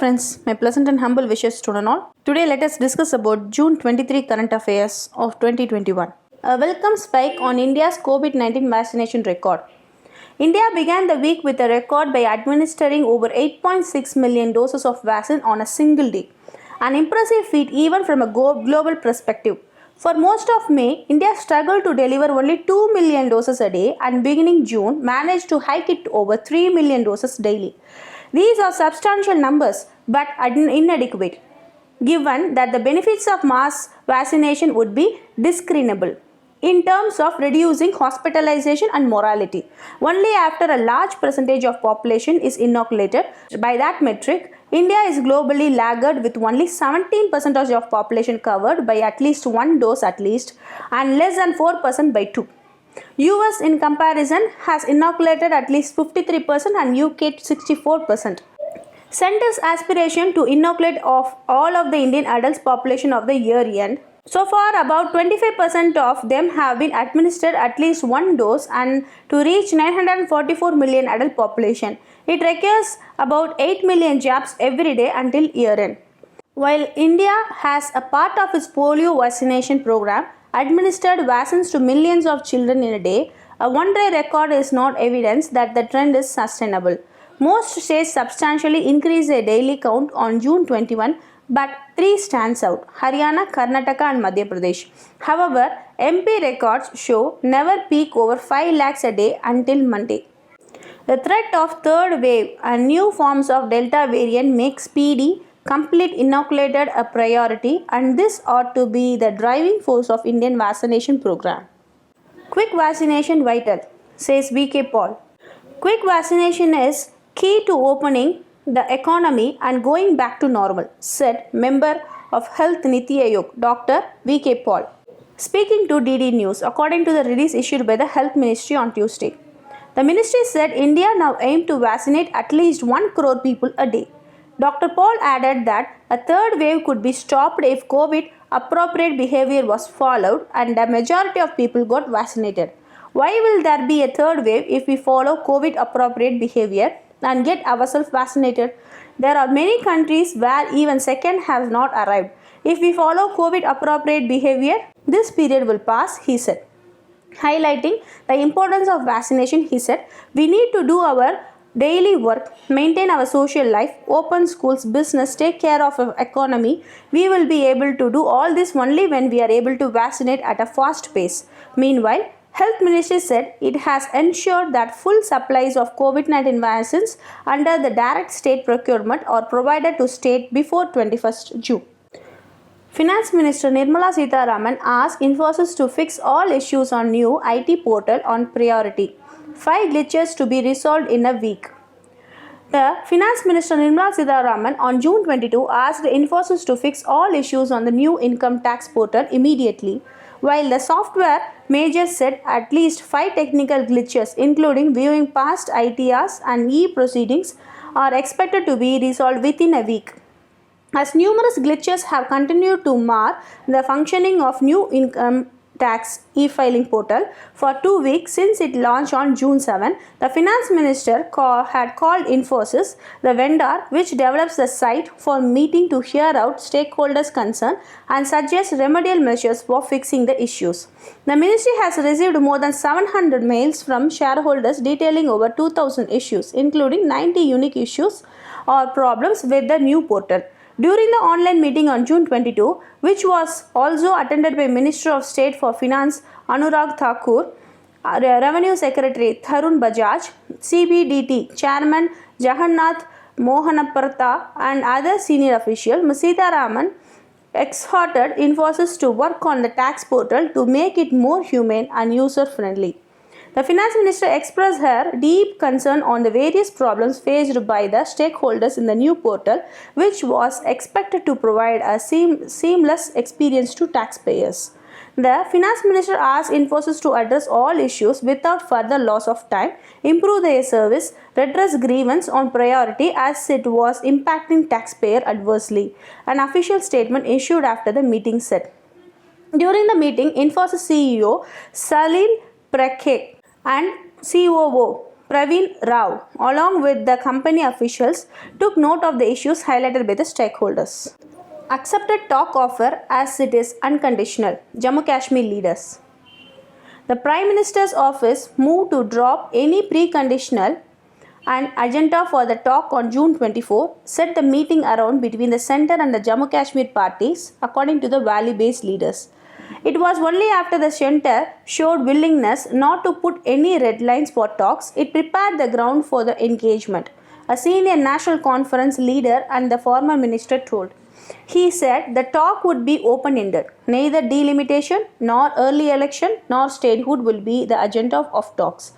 friends, my pleasant and humble wishes to all. Today let us discuss about June 23 current affairs of 2021. A welcome spike on India's COVID-19 vaccination record. India began the week with a record by administering over 8.6 million doses of vaccine on a single day. An impressive feat even from a global perspective. For most of May, India struggled to deliver only 2 million doses a day and beginning June managed to hike it to over 3 million doses daily. These are substantial numbers but inadequate, given that the benefits of mass vaccination would be discernible in terms of reducing hospitalization and mortality. Only after a large percentage of population is inoculated. By that metric, India is globally laggard with only 17% of population covered by at least one dose and less than 4% by two. US in comparison has inoculated at least 53% and UK 64%. Centre's aspiration to inoculate of all of the Indian adults population of the year end. So far, about 25% of them have been administered at least one dose and to reach 944 million adult population. It requires about 8 million jabs every day until year end. While India has a part of its polio vaccination program, administered vaccines to millions of children in a day, a one-day record is not evidence that the trend is sustainable. Most states substantially increased their daily count on June 21, but three stands out: Haryana, Karnataka and Madhya Pradesh. However, MP records show never peak over 5 lakhs a day until Monday. The threat of third wave and new forms of Delta variant make speedy complete inoculated a priority, and this ought to be the driving force of Indian vaccination program. Quick vaccination vital, says V.K. Paul. Quick vaccination is key to opening the economy and going back to normal, said member of Health Niti Aayog, Dr. V.K. Paul. Speaking to DD News, according to the release issued by the Health Ministry on Tuesday. The ministry said India now aims to vaccinate at least 1 crore people a day. Dr. Paul added that a third wave could be stopped if COVID appropriate behavior was followed and the majority of people got vaccinated. Why will there be a third wave if we follow COVID appropriate behavior and get ourselves vaccinated? There are many countries where even second has not arrived. If we follow COVID appropriate behavior, this period will pass, he said. Highlighting the importance of vaccination, he said, we need to do our daily work, maintain our social life, open schools, business, take care of our economy. We will be able to do all this only when we are able to vaccinate at a fast pace. Meanwhile, Health Ministry said it has ensured that full supplies of COVID-19 vaccines under the direct state procurement are provided to state before 21st June. Finance Minister Nirmala Sitharaman asked Infosys to fix all issues on new IT portal on priority. 5 glitches to be resolved in a week. The Finance Minister Nirmala Sitharaman on June 22 asked Infosys to fix all issues on the new income tax portal immediately, while the software major said at least 5 technical glitches, including viewing past ITRs and e-proceedings, are expected to be resolved within a week. As numerous glitches have continued to mar the functioning of new income tax e-filing portal for 2 weeks since it launched on June 7, the Finance Minister had called Infosys, the vendor which develops the site, for meeting to hear out stakeholders' concern and suggest remedial measures for fixing the issues. The ministry has received more than 700 mails from shareholders detailing over 2,000 issues, including 90 unique issues or problems with the new portal. During the online meeting on June 22, which was also attended by Minister of State for Finance Anurag Thakur, Revenue Secretary Tharun Bajaj, CBDT Chairman Jagannath Mohanapartha and other senior officials, Ms. Sitharaman exhorted Infosys to work on the tax portal to make it more humane and user-friendly. The Finance Minister expressed her deep concern on the various problems faced by the stakeholders in the new portal, which was expected to provide a seamless experience to taxpayers. The Finance Minister asked Infosys to address all issues without further loss of time, improve their service, redress grievance on priority as it was impacting taxpayer adversely. An official statement issued after the meeting said. During the meeting, Infosys CEO Salil Parekh and COO Praveen Rao, along with the company officials, took note of the issues highlighted by the stakeholders. Accepted talk offer as it is unconditional. Jammu Kashmir leaders. The Prime Minister's office moved to drop any preconditional and agenda for the talk on June 24 set the meeting around between the centre and the Jammu Kashmir parties, according to the valley-based leaders. It was only after the centre showed willingness not to put any red lines for talks, it prepared the ground for the engagement, a senior national conference leader and the former minister told. He said the talk would be open-ended. Neither delimitation, nor early election, nor statehood will be the agenda of talks.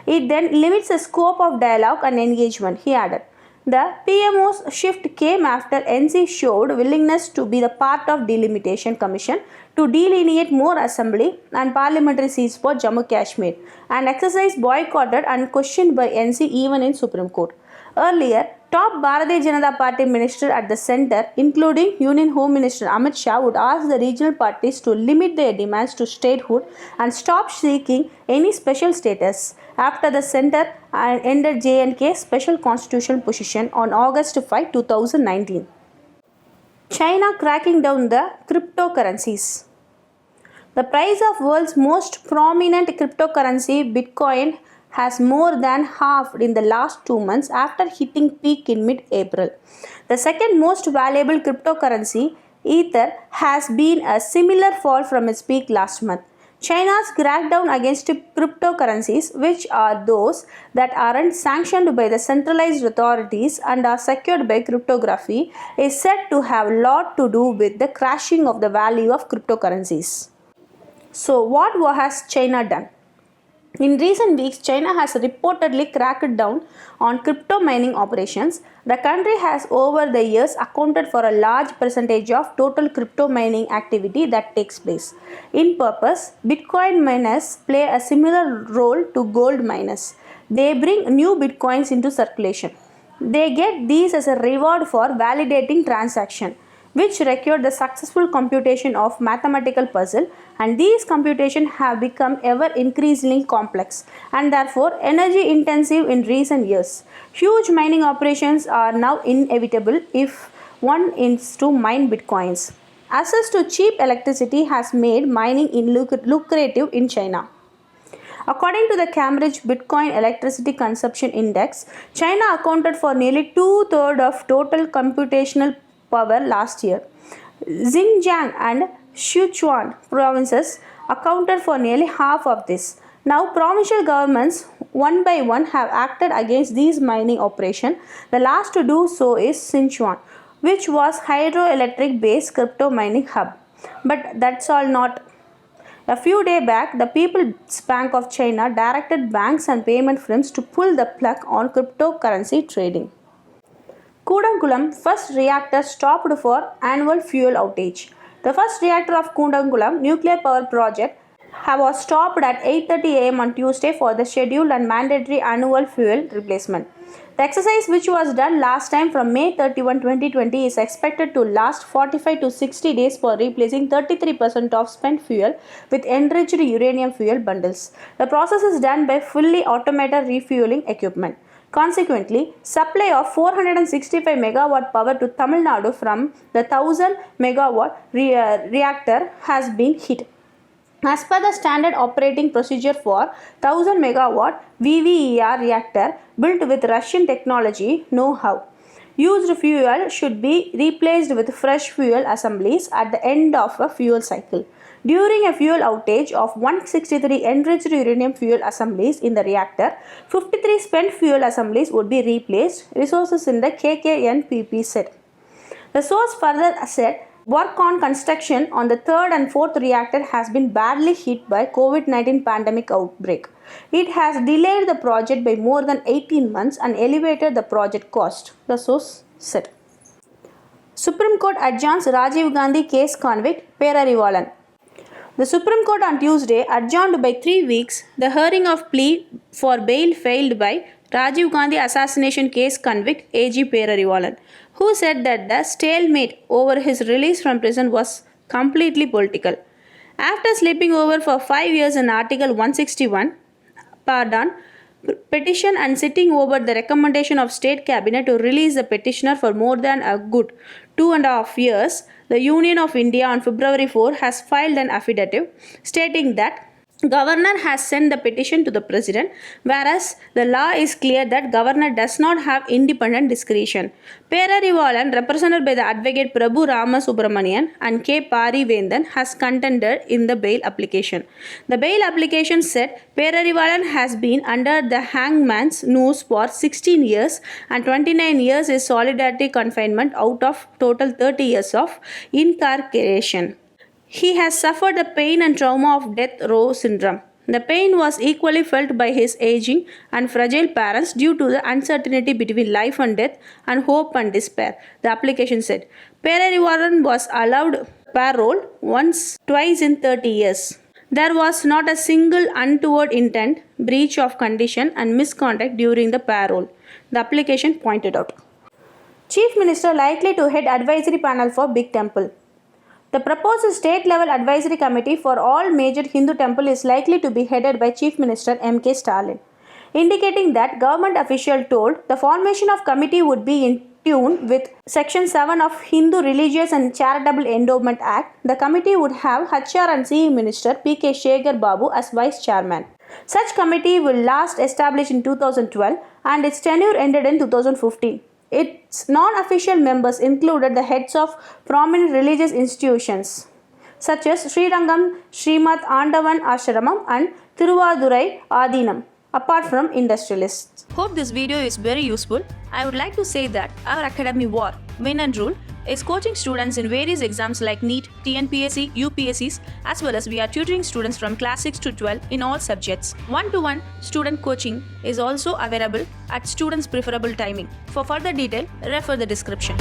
It then limits the scope of dialogue and engagement, he added. The PMO's shift came after NC showed willingness to be the part of delimitation commission to delineate more assembly and parliamentary seats for Jammu Kashmir, an exercise boycotted and questioned by NC even in Supreme Court. Earlier, top Bharatiya Janata Party minister at the centre, including Union Home Minister Amit Shah, would ask the regional parties to limit their demands to statehood and stop seeking any special status after the centre ended J&K's special constitutional position on August 5, 2019. China cracking down the cryptocurrencies. The price of world's most prominent cryptocurrency, Bitcoin, has more than halved in the last 2 months after hitting peak in mid-April. The second most valuable cryptocurrency, Ether, has been a similar fall from its peak last month. China's crackdown against cryptocurrencies, which are those that aren't sanctioned by the centralized authorities and are secured by cryptography, is said to have a lot to do with the crashing of the value of cryptocurrencies. So, what has China done? In recent weeks, China has reportedly cracked down on crypto mining operations. The country has over the years accounted for a large percentage of total crypto mining activity that takes place. In purpose, Bitcoin miners play a similar role to gold miners. They bring new Bitcoins into circulation. They get these as a reward for validating transaction, which require the successful computation of mathematical puzzle, and these computations have become ever increasingly complex and therefore energy intensive in recent years. Huge mining operations are now inevitable if one is to mine bitcoins. Access to cheap electricity has made mining lucrative in China. According to the Cambridge Bitcoin Electricity Consumption Index, China accounted for nearly 2/3 of total computational power last year. Xinjiang and Sichuan provinces accounted for nearly half of this. Now, provincial governments one by one have acted against these mining operations. The last to do so is Sichuan, which was hydroelectric based crypto mining hub. But that's all not. A few days back, the People's Bank of China directed banks and payment firms to pull the plug on cryptocurrency trading. Kudankulam first reactor stopped for annual fuel outage. The first reactor of Kudankulam nuclear power project was stopped at 8:30 am on Tuesday for the scheduled and mandatory annual fuel replacement. The exercise, which was done last time from May 31, 2020, is expected to last 45 to 60 days for replacing 33% of spent fuel with enriched uranium fuel bundles. The process is done by fully automated refueling equipment. Consequently, supply of 465 megawatt power to Tamil Nadu from the 1000 megawatt reactor has been hit. As per the standard operating procedure for 1000 megawatt VVER reactor built with Russian technology know-how, used fuel should be replaced with fresh fuel assemblies at the end of a fuel cycle. During a fuel outage of 163 enriched uranium fuel assemblies in the reactor, 53 spent fuel assemblies would be replaced, resources in the KKNPP said. The source further said, work on construction on the third and fourth reactor has been badly hit by COVID-19 pandemic outbreak. It has delayed the project by more than 18 months and elevated the project cost, the source said. Supreme Court adjourns Rajiv Gandhi case convict Perarivalan. The Supreme Court on Tuesday adjourned by 3 weeks the hearing of plea for bail filed by Rajiv Gandhi assassination case convict AG Perarivalan, who said that the stalemate over his release from prison was completely political. After sleeping over for 5 years in Article 161, petition and sitting over the recommendation of State Cabinet to release the petitioner for more than a good 2.5 years, the Union of India on February 4 has filed an affidavit stating that Governor has sent the petition to the President, whereas the law is clear that Governor does not have independent discretion. Perarivalan, represented by the advocate Prabhu Ramasubramanian and K. Parivendan, has contended in the bail application. The bail application said Perarivalan has been under the hangman's noose for 16 years and 29 years is solitary confinement out of total 30 years of incarceration. He has suffered the pain and trauma of death row syndrome. The pain was equally felt by his aging and fragile parents due to the uncertainty between life and death and hope and despair, the application said. Perarivalan was allowed parole twice in 30 years. There was not a single untoward intent, breach of condition and misconduct during the parole, the application pointed out. Chief Minister likely to head advisory panel for Big Temple. The proposed state-level advisory committee for all major Hindu temples is likely to be headed by Chief Minister M.K. Stalin, indicating that government official told the formation of committee would be in tune with Section 7 of Hindu Religious and Charitable Endowment Act. The committee would have HR and CE Minister P.K. Shekhar Babu as Vice Chairman. Such committee will last established in 2012 and its tenure ended in 2015. Its non-official members included the heads of prominent religious institutions such as Srirangam Srimad Andavan Ashramam and Thiruvadurai Adinam, apart from industrialists. Hope this video is very useful. I would like to say that our academy WAR, Win and Rule, is coaching students in various exams like NEET, TNPSC, UPSCs, as well as we are tutoring students from class 6 to 12 in all subjects. One-to-one student coaching is also available at students' preferable timing. For further detail, refer the description.